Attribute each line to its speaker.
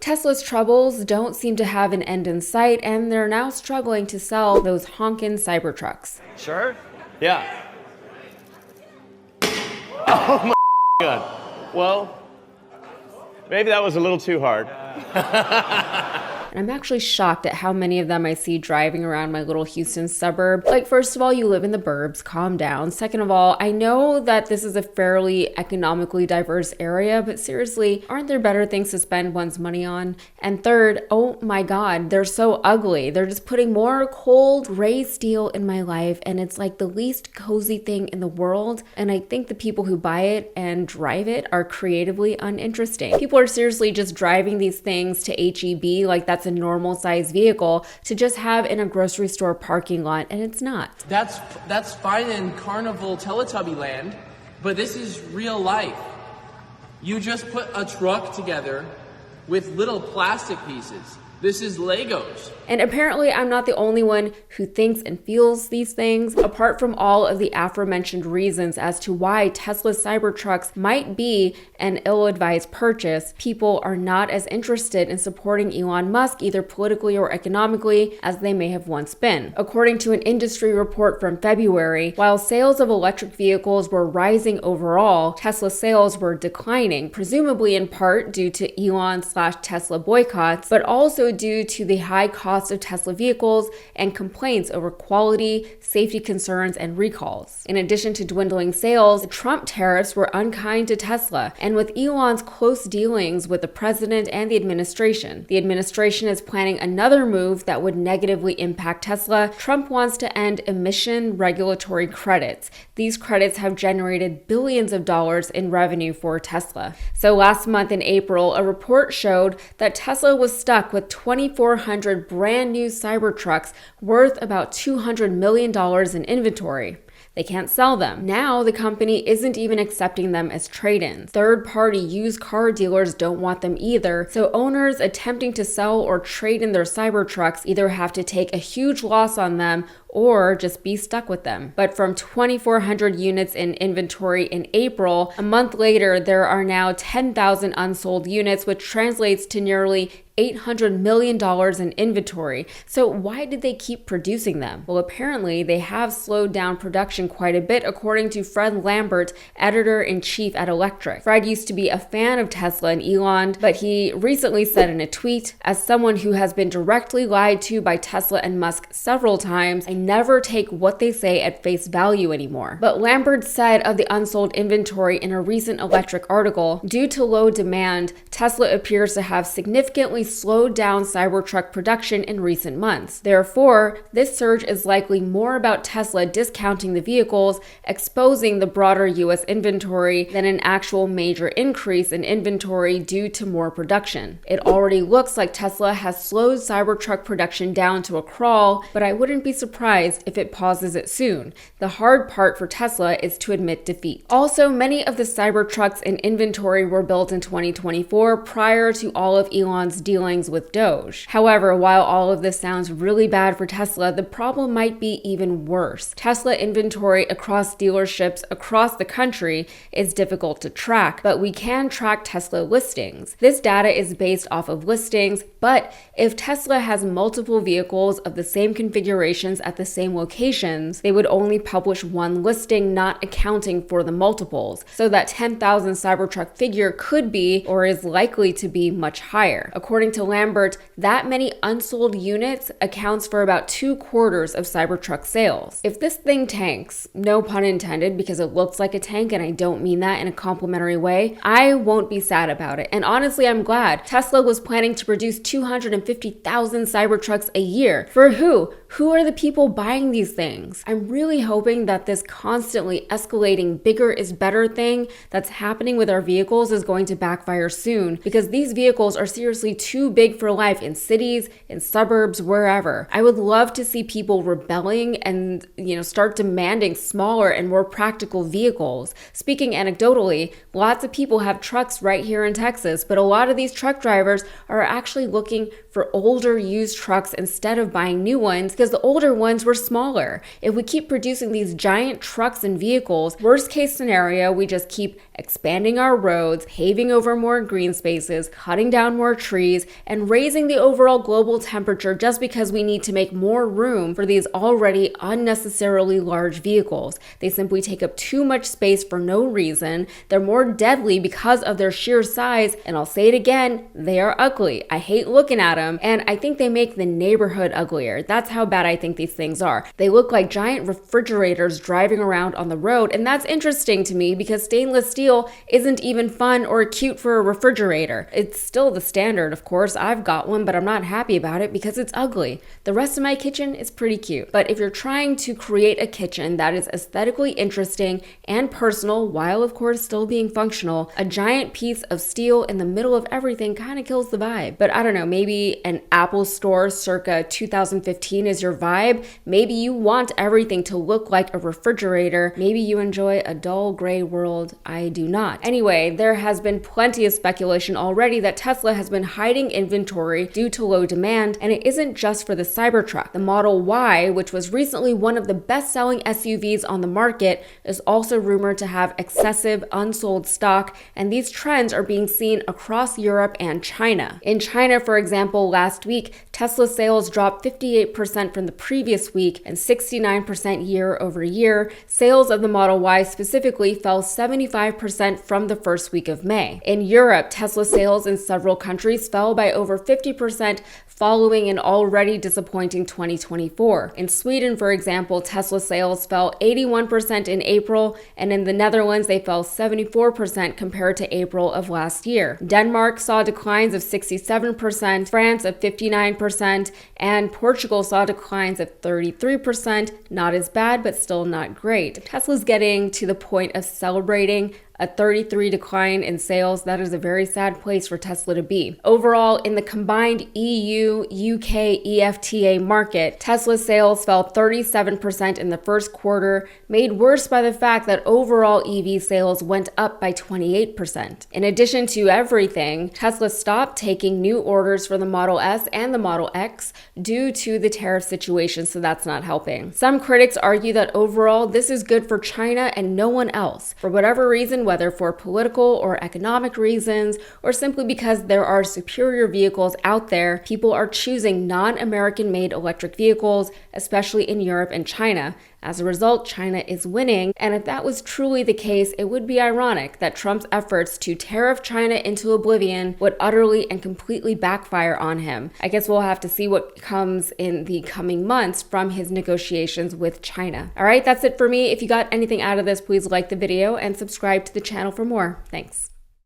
Speaker 1: Tesla's troubles don't seem to have an end in sight, and they're now struggling to sell those honkin' Cybertrucks.
Speaker 2: Sure? Yeah. Oh my God. Well, maybe that was a little too hard.
Speaker 1: And I'm actually shocked at how many of them I see driving around my little Houston suburb. Like, first of all, you live in the burbs, calm down. Second of all, I know that this is a fairly economically diverse area, but seriously, aren't there better things to spend one's money on? And third, oh my God, they're so ugly. They're just putting more cold gray steel in my life, and it's like the least cozy thing in the world. And I think the people who buy it and drive it are creatively uninteresting. People are seriously just driving these things to HEB like that's a normal size vehicle to just have in a grocery store parking lot, and it's not.
Speaker 3: That's fine in Carnival Teletubby Land, but this is real life. You just put a truck together with little plastic pieces. This is Legos.
Speaker 1: And apparently I'm not the only one who thinks and feels these things. Apart from all of the aforementioned reasons as to why Tesla Cybertrucks might be an ill-advised purchase, people are not as interested in supporting Elon Musk either politically or economically as they may have once been. According to an industry report from February, while sales of electric vehicles were rising overall, Tesla sales were declining, presumably in part due to Elon/Tesla boycotts, but also due to the high cost of Tesla vehicles and complaints over quality, safety concerns, and recalls. In addition to dwindling sales, the Trump tariffs were unkind to Tesla, and with Elon's close dealings with the president and the administration is planning another move that would negatively impact Tesla. Trump wants to end emission regulatory credits. These credits have generated billions of dollars in revenue for Tesla. So last month in April, a report showed that Tesla was stuck with 2,400 brand new Cybertrucks worth about $200 million in inventory. They can't sell them. Now the company isn't even accepting them as trade-ins. Third-party used car dealers don't want them either, so owners attempting to sell or trade in their Cybertrucks either have to take a huge loss on them or just be stuck with them. But from 2,400 units in inventory in April, a month later, there are now 10,000 unsold units, which translates to nearly $800 million in inventory. So why did they keep producing them? Well, apparently they have slowed down production quite a bit, according to Fred Lambert, editor-in-chief at Electric. Fred used to be a fan of Tesla and Elon, but he recently said in a tweet, "As someone who has been directly lied to by Tesla and Musk several times, I never take what they say at face value anymore." But Lambert said of the unsold inventory in a recent Electric article, due to low demand, Tesla appears to have significantly slowed down Cybertruck production in recent months. Therefore, this surge is likely more about Tesla discounting the vehicles, exposing the broader US inventory, than an actual major increase in inventory due to more production. It already looks like Tesla has slowed Cybertruck production down to a crawl, but I wouldn't be surprised if it pauses it soon. The hard part for Tesla is to admit defeat. Also, many of the Cybertrucks in inventory were built in 2024 prior to all of Elon's dealings with Doge. However, while all of this sounds really bad for Tesla, the problem might be even worse. Tesla inventory across dealerships across the country is difficult to track, but we can track Tesla listings. This data is based off of listings, but if Tesla has multiple vehicles of the same configurations at the same locations, they would only publish one listing, not accounting for the multiples. So that 10,000 Cybertruck figure could be, or is likely to be, much higher. According to Lambert, that many unsold units accounts for about 2/4 of Cybertruck sales. If this thing tanks, no pun intended, because it looks like a tank and I don't mean that in a complimentary way, I won't be sad about it. And honestly, I'm glad. Tesla was planning to produce 250,000 Cybertrucks a year. For who? Who are the people buying these things? I'm really hoping that this constantly escalating bigger is better thing that's happening with our vehicles is going to backfire soon, because these vehicles are seriously too big for life in cities, in suburbs, wherever. I would love to see people rebelling and, start demanding smaller and more practical vehicles. Speaking anecdotally, lots of people have trucks right here in Texas, but a lot of these truck drivers are actually looking for older used trucks instead of buying new ones because the older ones were smaller. If we keep producing these giant trucks and vehicles, worst case scenario, we just keep expanding our roads, paving over more green spaces, cutting down more trees, and raising the overall global temperature just because we need to make more room for these already unnecessarily large vehicles. They simply take up too much space for no reason. They're more deadly because of their sheer size, and I'll say it again, they are ugly. I hate looking at them, and I think they make the neighborhood uglier. That's how bad I think these things are. They look like giant refrigerators driving around on the road, and that's interesting to me because stainless steel isn't even fun or cute for a refrigerator. It's still the standard, of course. I've got one, but I'm not happy about it because it's ugly. The rest of my kitchen is pretty cute. But if you're trying to create a kitchen that is aesthetically interesting and personal, while of course still being functional, a giant piece of steel in the middle of everything kind of kills the vibe. But I don't know, maybe an Apple store circa 2015 is your vibe. Maybe you want everything to look like a refrigerator. Maybe you enjoy a dull gray world. I do not. Anyway, there has been plenty of speculation already that Tesla has been hiding inventory due to low demand, and it isn't just for the Cybertruck. The Model Y, which was recently one of the best-selling SUVs on the market, is also rumored to have excessive unsold stock, and these trends are being seen across Europe and China. In China, for example, last week, Tesla sales dropped 58% from the previous week and 69% year over year. Sales of the Model Y specifically fell 75% from the first week of May. In Europe, Tesla sales in several countries fell by over 50% following an already disappointing 2024. In Sweden, for example, Tesla sales fell 81% in April, and in the Netherlands, they fell 74% compared to April of last year. Denmark saw declines of 67%, France of 59%, and Portugal saw declines of 33%. Not as bad, but still not great. Tesla's getting to the point of celebrating a 33% decline in sales. That is a very sad place for Tesla to be. Overall, in the combined EU, UK, EFTA market, Tesla sales fell 37% in the first quarter, made worse by the fact that overall EV sales went up by 28%. In addition to everything, Tesla stopped taking new orders for the Model S and the Model X due to the tariff situation, so that's not helping. Some critics argue that overall, this is good for China and no one else. For whatever reason, whether for political or economic reasons, or simply because there are superior vehicles out there, people are choosing non-American made electric vehicles, especially in Europe and China. As a result, China is winning, and if that was truly the case, it would be ironic that Trump's efforts to tariff China into oblivion would utterly and completely backfire on him. I guess we'll have to see what comes in the coming months from his negotiations with China. All right, that's it for me. If you got anything out of this, please like the video and subscribe to the channel for more. Thanks.